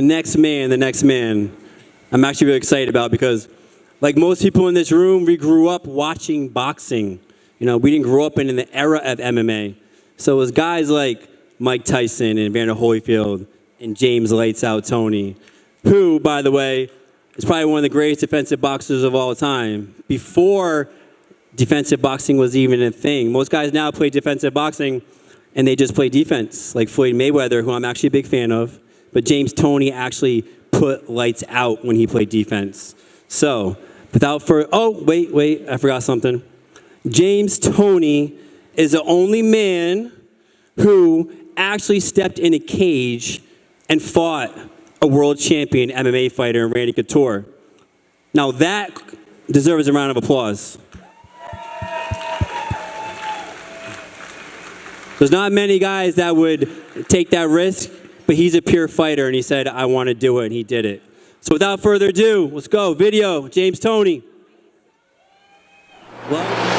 the next man, I'm actually really excited about because, like most people in this room, we grew up watching boxing. You know, we didn't grow up in the era of MMA. So it was guys like Mike Tyson and Evander Holyfield and James Lights Out Toney, who, by the way, is probably one of the greatest defensive boxers of all time. Before defensive boxing was even a thing. Most guys now play defensive boxing and they just play defense, like Floyd Mayweather, who I'm actually a big fan of. But James Toney actually put lights out when he played defense. So, without further, wait, I forgot something. James Toney is the only man who actually stepped in a cage and fought a world champion MMA fighter in Randy Couture. Now that deserves a round of applause. There's not many guys that would take that risk, but he's a pure fighter, and he said, I want to do it, and he did it. So without further ado, let's go. Video, James Toney. Well,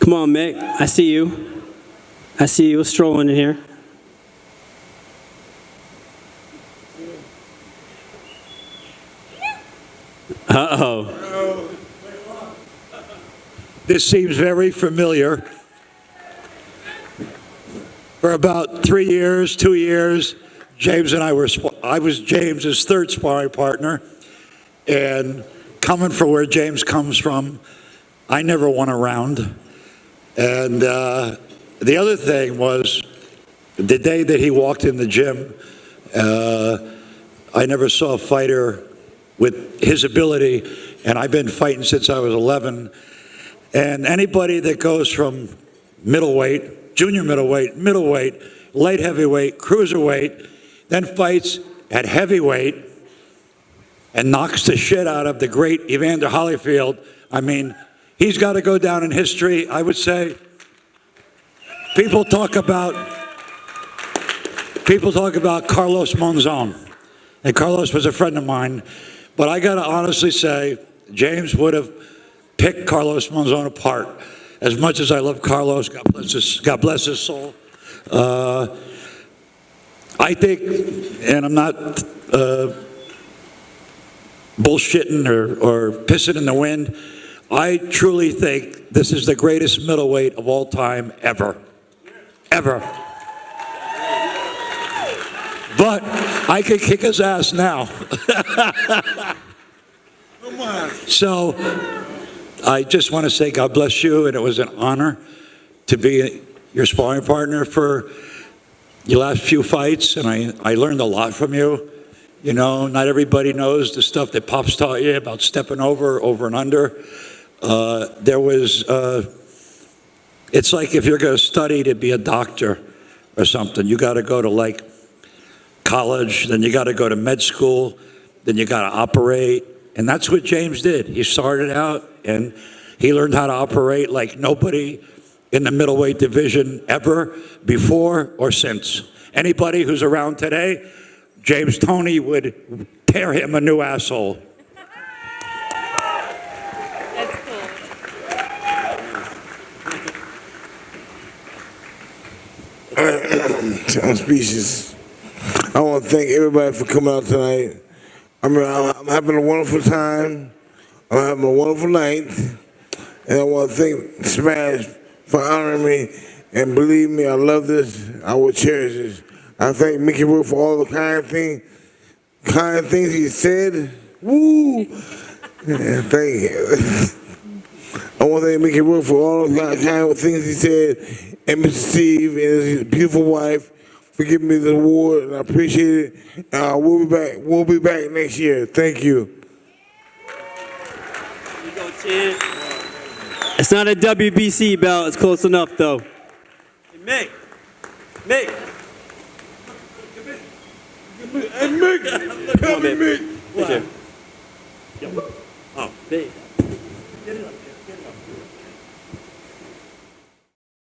come on, Mick. I see you. I see you strolling in here. Uh-oh. This seems very familiar. For about 3 years, 2 years, James and I was James's third sparring partner. And coming from where James comes from, I never won a round. And the other thing was, the day that he walked in the gym, I never saw a fighter with his ability, and I've been fighting since I was 11. And anybody that goes from middleweight, junior middleweight, middleweight, light heavyweight, cruiserweight, then fights at heavyweight and knocks the shit out of the great Evander Holyfield. I mean, he's got to go down in history, I would say. People talk about Carlos Monzon, and Carlos was a friend of mine, but I got to honestly say, James would have picked Carlos Monzon apart. As much as I love Carlos, God bless his soul. I think, and I'm not bullshitting or pissing in the wind, I truly think this is the greatest middleweight of all time ever. Ever. But I could kick his ass now. So I just want to say God bless you, and it was an honor to be your sparring partner for your last few fights, and I learned a lot from you. You know, not everybody knows the stuff that Pops taught you about stepping over and under. It's like if you're going to study to be a doctor or something, you got to go to like college, then you got to go to med school, then you got to operate. And that's what James did. He started out and he learned how to operate like nobody in the middleweight division ever before or since. Anybody who's around today, James Toney would tear him a new asshole. That's cool. I'm speechless. I want to thank everybody for coming out tonight. I'm having a wonderful time. I'm having a wonderful night. And I want to thank Smash for honoring me. And believe me, I love this. I will cherish this. I thank Mickey Rourke for all the kind things he said. Woo! Yeah, thank you. I want to thank Mickey Rourke for all the kind things he said, and Mr. Steve and his beautiful wife for giving me the award, and I appreciate it. We'll be back. We'll be back next year. Thank you. It's not a WBC belt. It's close enough, though. Mick. Hey, Mick. Come here, Mick. Right here. Oh, there you go. Get it up.